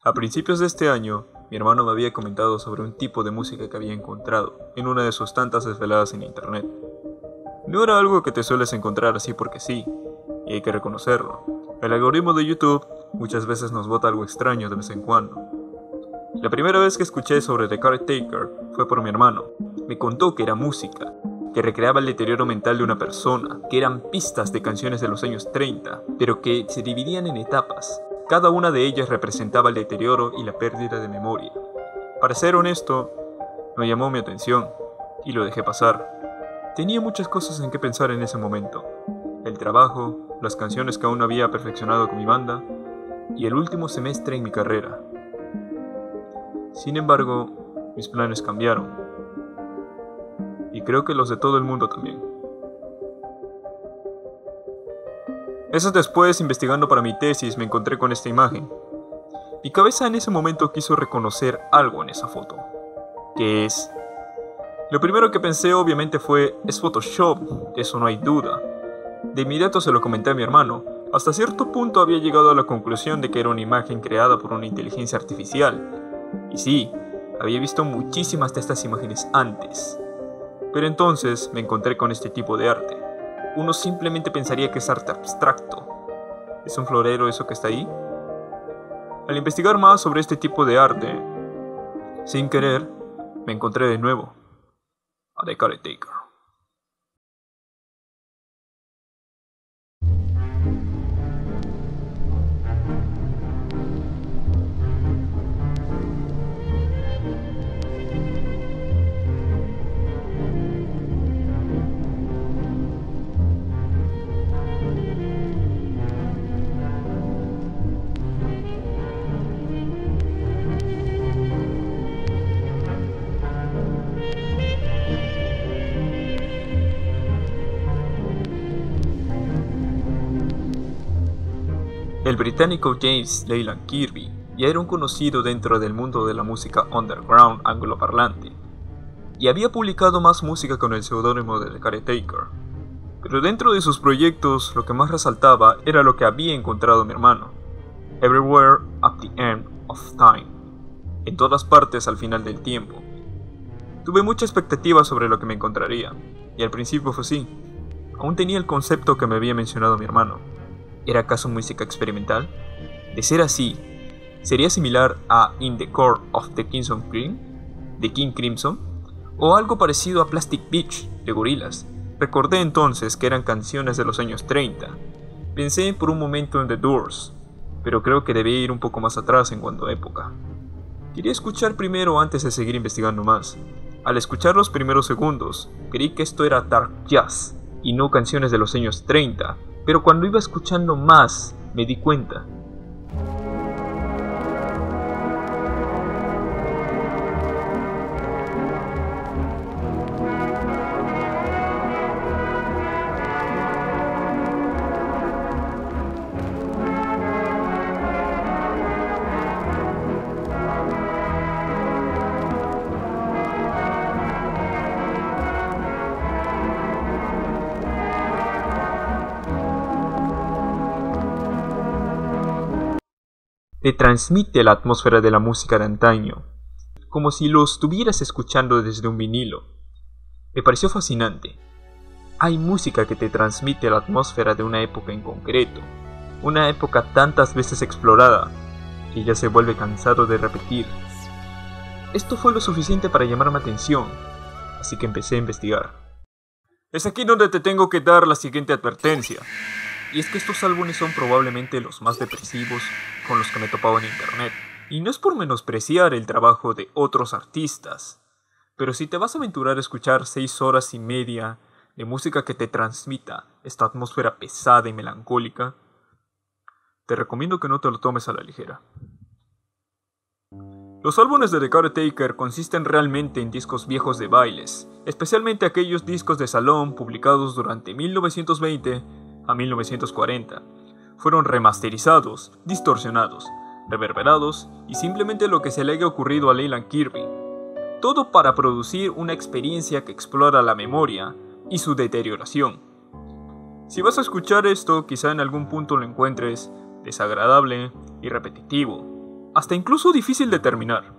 A principios de este año, mi hermano me había comentado sobre un tipo de música que había encontrado en una de sus tantas desveladas en internet. No era algo que te sueles encontrar así porque sí, y hay que reconocerlo. El algoritmo de YouTube muchas veces nos bota algo extraño de vez en cuando. La primera vez que escuché sobre The Caretaker fue por mi hermano. Me contó que era música, que recreaba el deterioro mental de una persona, que eran pistas de canciones de los años 30, pero que se dividían en etapas. Cada una de ellas representaba el deterioro y la pérdida de memoria. Para ser honesto, no llamó mi atención y lo dejé pasar. Tenía muchas cosas en que pensar en ese momento. El trabajo, las canciones que aún no había perfeccionado con mi banda y el último semestre en mi carrera. Sin embargo, mis planes cambiaron. Y creo que los de todo el mundo también. Meses después, investigando para mi tesis, me encontré con esta imagen. Mi cabeza en ese momento quiso reconocer algo en esa foto. ¿Qué es? Lo primero que pensé obviamente fue, es Photoshop, eso no hay duda. De inmediato se lo comenté a mi hermano. Hasta cierto punto había llegado a la conclusión de que era una imagen creada por una inteligencia artificial. Y sí, había visto muchísimas de estas imágenes antes. Pero entonces me encontré con este tipo de arte. Uno simplemente pensaría que es arte abstracto. ¿Es un florero eso que está ahí? Al investigar más sobre este tipo de arte, sin querer, me encontré de nuevo a The Caretaker. El británico James Leyland Kirby ya era un conocido dentro del mundo de la música underground angloparlante, y había publicado más música con el seudónimo de The Caretaker. Pero dentro de sus proyectos lo que más resaltaba era lo que había encontrado mi hermano: Everywhere at the End of Time, en todas partes al final del tiempo. Tuve mucha expectativa sobre lo que me encontraría, y al principio fue así. Aún tenía el concepto que me había mencionado mi hermano. ¿Era acaso música experimental? De ser así, ¿sería similar a In the Core of the Crimson Cream, de King Crimson? ¿O algo parecido a Plastic Beach, de Gorillaz? Recordé entonces que eran canciones de los años 30. Pensé por un momento en The Doors, pero creo que debía ir un poco más atrás en cuanto a época. Quería escuchar primero antes de seguir investigando más. Al escuchar los primeros segundos, creí que esto era dark jazz, y no canciones de los años 30, pero cuando iba escuchando más, me di cuenta. Te transmite la atmósfera de la música de antaño, como si lo estuvieras escuchando desde un vinilo. Me pareció fascinante. Hay música que te transmite la atmósfera de una época en concreto, una época tantas veces explorada, que ya se vuelve cansado de repetir. Esto fue lo suficiente para llamar mi atención, así que empecé a investigar. Es aquí donde te tengo que dar la siguiente advertencia. Y es que estos álbumes son probablemente los más depresivos con los que me he topado en internet. Y no es por menospreciar el trabajo de otros artistas, pero si te vas a aventurar a escuchar 6 horas y media de música que te transmita esta atmósfera pesada y melancólica, te recomiendo que no te lo tomes a la ligera. Los álbumes de The Caretaker consisten realmente en discos viejos de bailes, especialmente aquellos discos de salón publicados durante 1920 a 1940. Fueron remasterizados, distorsionados, reverberados y simplemente lo que se le haya ocurrido a Leland Kirby. Todo para producir una experiencia que explora la memoria y su deterioración. Si vas a escuchar esto, quizá en algún punto lo encuentres desagradable y repetitivo, hasta incluso difícil de terminar.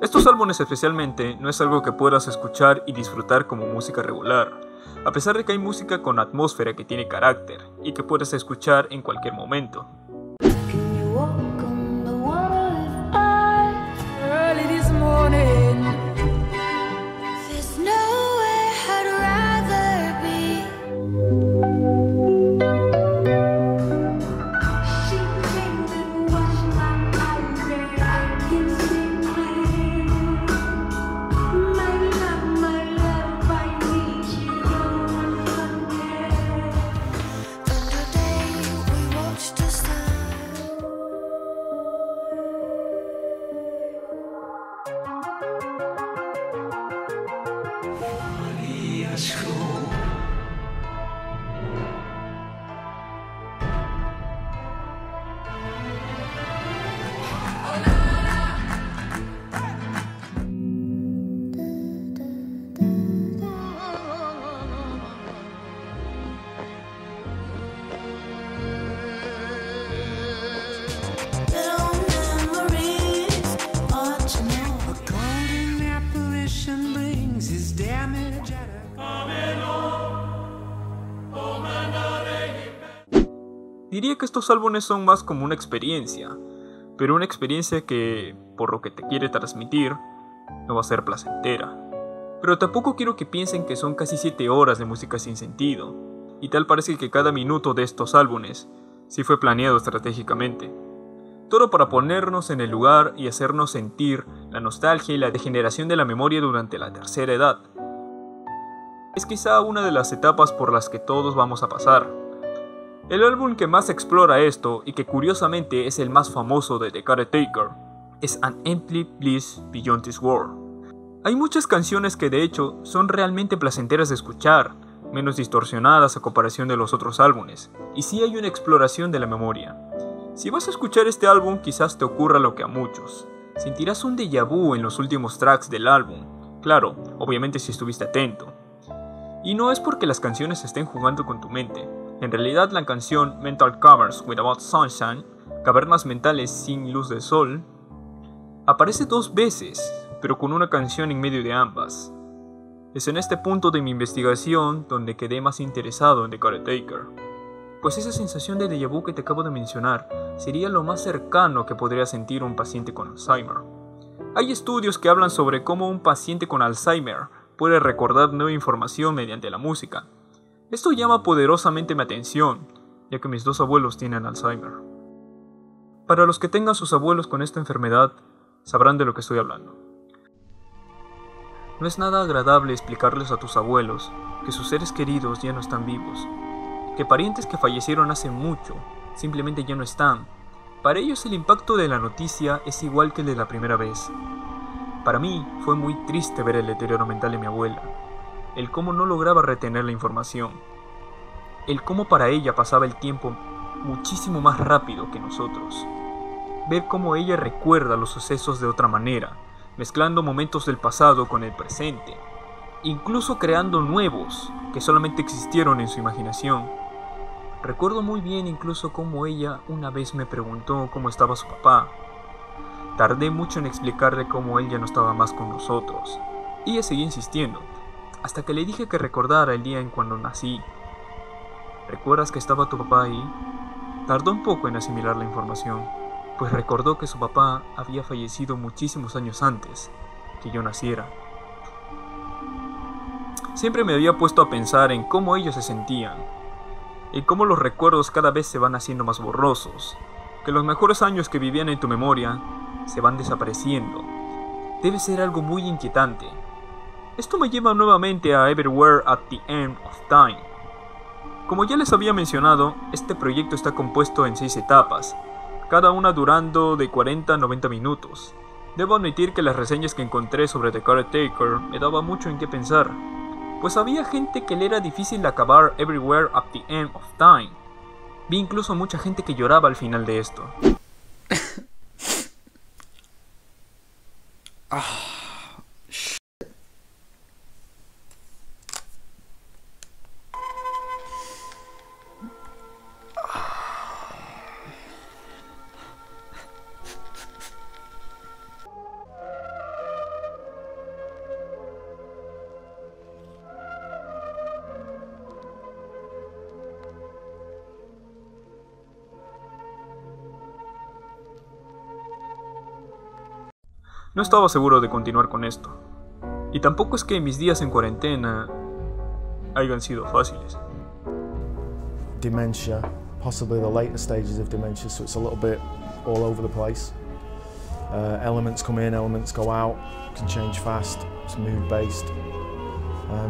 Estos álbumes especialmente no es algo que puedas escuchar y disfrutar como música regular, a pesar de que hay música con atmósfera que tiene carácter y que puedes escuchar en cualquier momento. Diría que estos álbumes son más como una experiencia, pero una experiencia que, por lo que te quiere transmitir, no va a ser placentera. Pero tampoco quiero que piensen que son casi 7 horas de música sin sentido, y tal parece que cada minuto de estos álbumes sí fue planeado estratégicamente. Todo para ponernos en el lugar y hacernos sentir la nostalgia y la degeneración de la memoria durante la tercera edad. Es quizá una de las etapas por las que todos vamos a pasar. El álbum que más explora esto, y que curiosamente es el más famoso de The Caretaker, es An Empty Bliss Beyond This World. Hay muchas canciones que de hecho son realmente placenteras de escuchar, menos distorsionadas a comparación de los otros álbumes, y sí hay una exploración de la memoria. Si vas a escuchar este álbum quizás te ocurra lo que a muchos. Sentirás un déjà vu en los últimos tracks del álbum, claro, obviamente si estuviste atento. Y no es porque las canciones estén jugando con tu mente. En realidad la canción Mental Caverns Without Sunshine, Cavernas mentales sin luz del sol, aparece 2 veces, pero con una canción en medio de ambas. Es en este punto de mi investigación donde quedé más interesado en The Caretaker, pues esa sensación de déjà vu que te acabo de mencionar sería lo más cercano que podría sentir un paciente con Alzheimer. Hay estudios que hablan sobre cómo un paciente con Alzheimer puede recordar nueva información mediante la música. Esto llama poderosamente mi atención, ya que mis 2 abuelos tienen Alzheimer. Para los que tengan sus abuelos con esta enfermedad, sabrán de lo que estoy hablando. No es nada agradable explicarles a tus abuelos que sus seres queridos ya no están vivos, que parientes que fallecieron hace mucho simplemente ya no están. Para ellos el impacto de la noticia es igual que el de la primera vez. Para mí fue muy triste ver el deterioro mental de mi abuela, el cómo no lograba retener la información, el cómo para ella pasaba el tiempo muchísimo más rápido que nosotros, ver cómo ella recuerda los sucesos de otra manera, mezclando momentos del pasado con el presente, incluso creando nuevos que solamente existieron en su imaginación. Recuerdo muy bien incluso cómo ella una vez me preguntó cómo estaba su papá. Tardé mucho en explicarle cómo él ya no estaba más con nosotros. Ella seguía insistiendo, hasta que le dije que recordara el día en cuando nací. ¿Recuerdas que estaba tu papá ahí? Tardó un poco en asimilar la información, pues recordó que su papá había fallecido muchísimos años antes que yo naciera. Siempre me había puesto a pensar en cómo ellos se sentían, y cómo los recuerdos cada vez se van haciendo más borrosos, que los mejores años que vivían en tu memoria se van desapareciendo. Debe ser algo muy inquietante. Esto me lleva nuevamente a Everywhere at the End of Time. Como ya les había mencionado, este proyecto está compuesto en 6 etapas, cada una durando de 40 a 90 minutos. Debo admitir que las reseñas que encontré sobre The Caretaker me daban mucho en qué pensar, pues había gente que le era difícil acabar Everywhere at the End of Time. Vi incluso mucha gente que lloraba al final de esto. No estaba seguro de continuar con esto, y tampoco es que mis días en cuarentena hayan sido fáciles. Dementia, possibly the later stages of dementia, so it's a little bit all over the place. Elements come in, elements go out, can change fast, it's mood based.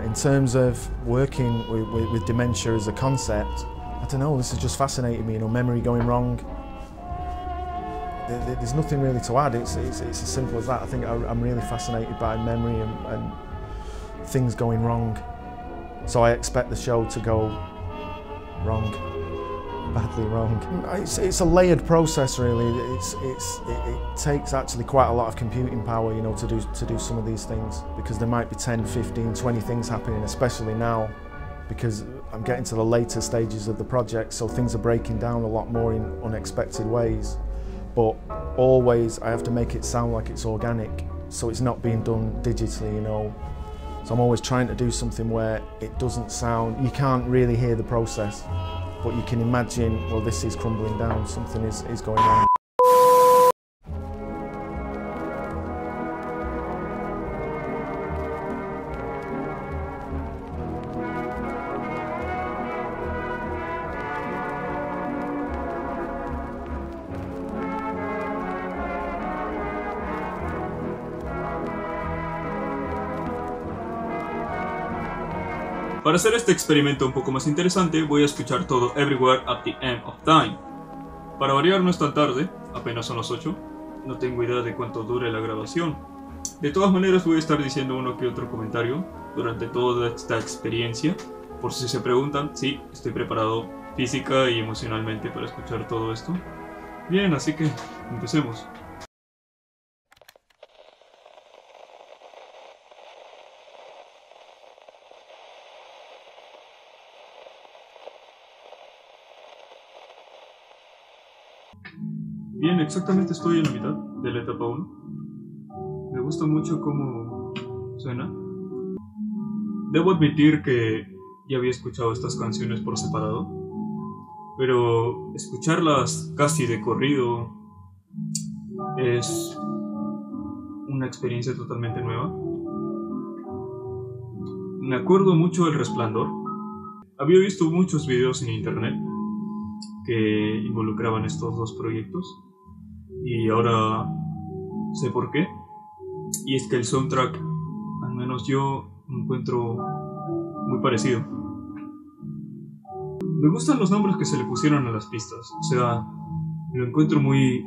In terms of working with dementia as a concept, I don't know, this has just fascinated me, memory going wrong. There's nothing really to add, it's as simple as that. I think I'm really fascinated by memory and things going wrong. So I expect the show to go wrong, badly wrong. It's a layered process really. It takes actually quite a lot of computing power, to do some of these things, because there might be 10, 15, 20 things happening, especially now, because I'm getting to the later stages of the project, so things are breaking down a lot more in unexpected ways. But always I have to make it sound like it's organic, so it's not being done digitally, So I'm always trying to do something where it doesn't sound, you can't really hear the process, but you can imagine, well, this is crumbling down, something is going on. Para hacer este experimento un poco más interesante, voy a escuchar todo Everywhere at the End of Time. Para variar, no es tan tarde, apenas son las 8, no tengo idea de cuánto dure la grabación. De todas maneras voy a estar diciendo uno que otro comentario durante toda esta experiencia. Por si se preguntan, sí, estoy preparado física y emocionalmente para escuchar todo esto. Bien, así que empecemos. Bien, exactamente estoy en la mitad de la etapa 1. Me gusta mucho cómo suena. Debo admitir que ya había escuchado estas canciones por separado, pero escucharlas casi de corrido es una experiencia totalmente nueva. Me acuerdo mucho del Resplandor. Había visto muchos videos en internet que involucraban estos dos proyectos y ahora sé por qué, y es que el soundtrack, al menos yo, lo encuentro muy parecido. Me gustan los nombres que se le pusieron a las pistas, o sea, lo encuentro muy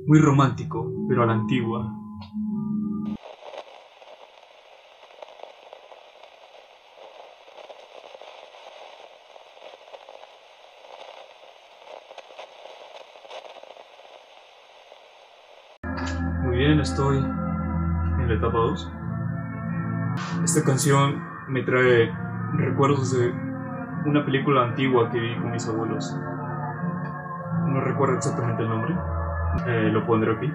romántico, pero a la antigua. Muy bien, estoy en la etapa 2. Esta canción me trae recuerdos de una película antigua que vi con mis abuelos. No recuerdo exactamente el nombre. Lo pondré aquí.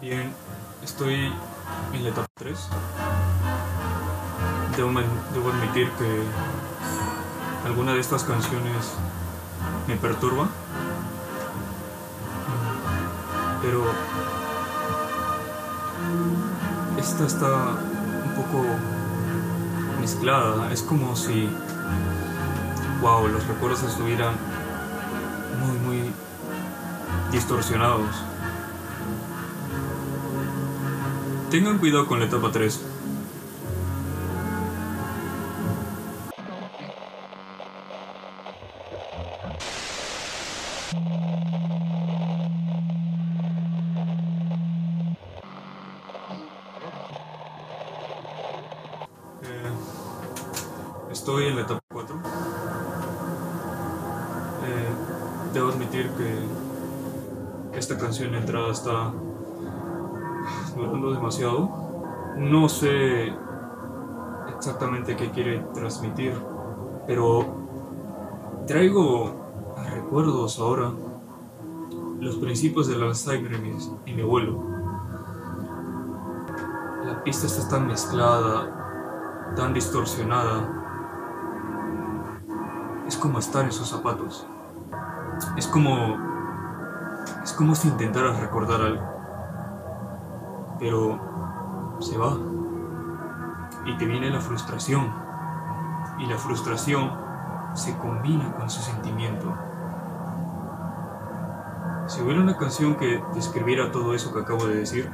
Bien, estoy en la etapa 3. Debo admitir que alguna de estas canciones me perturba, pero esta está un poco mezclada. Es como si, wow, los recuerdos estuvieran muy distorsionados. Tengan cuidado con la etapa 3. Estoy en la etapa 4. Debo admitir que esta canción de entrada está durando demasiado. No sé exactamente qué quiere transmitir, pero traigo a recuerdos ahora los principios de las Cybermen y mi abuelo. La pista está tan mezclada, tan distorsionada. Es como estar en sus zapatos. Es como si intentaras recordar algo, pero se va y te viene la frustración, y la frustración se combina con su sentimiento. Si hubiera una canción que describiera todo eso que acabo de decir,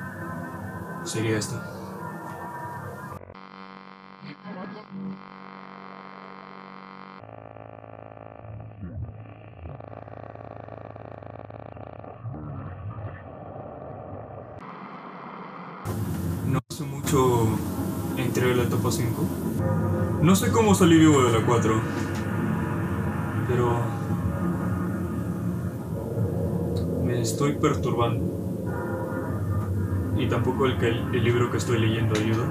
sería esta. No hace mucho entré a la etapa 5. No sé cómo salí vivo de la 4, pero me estoy perturbando. Y tampoco el libro que estoy leyendo ayuda.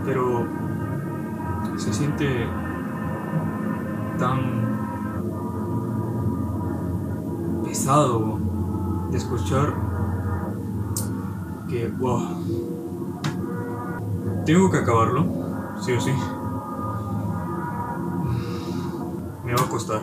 Pero se siente tan pesado de escuchar que, wow, tengo que acabarlo, sí o sí. Me va a costar.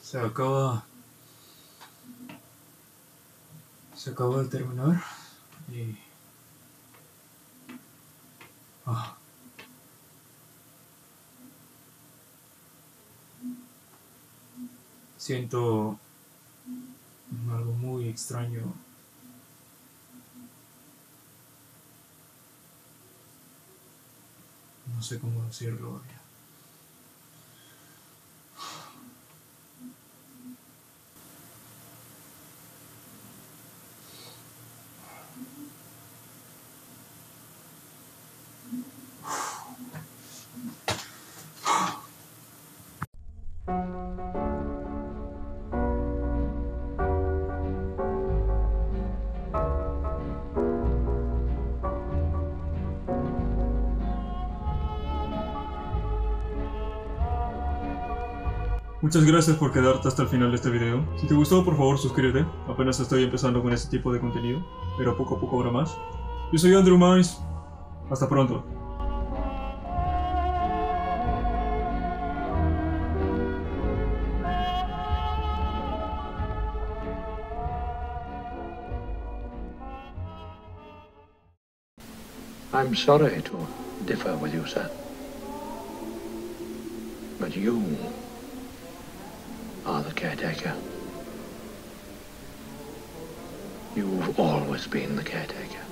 Se acaba de terminar y siento algo muy extraño. No sé cómo decirlo. Muchas gracias por quedarte hasta el final de este video. Si te gustó, por favor suscríbete. Apenas estoy empezando con este tipo de contenido, pero poco a poco habrá más. Yo soy Andrew Mines. Hasta pronto. I'm sorry to differ with you, sir. But you are the caretaker. You've always been the caretaker.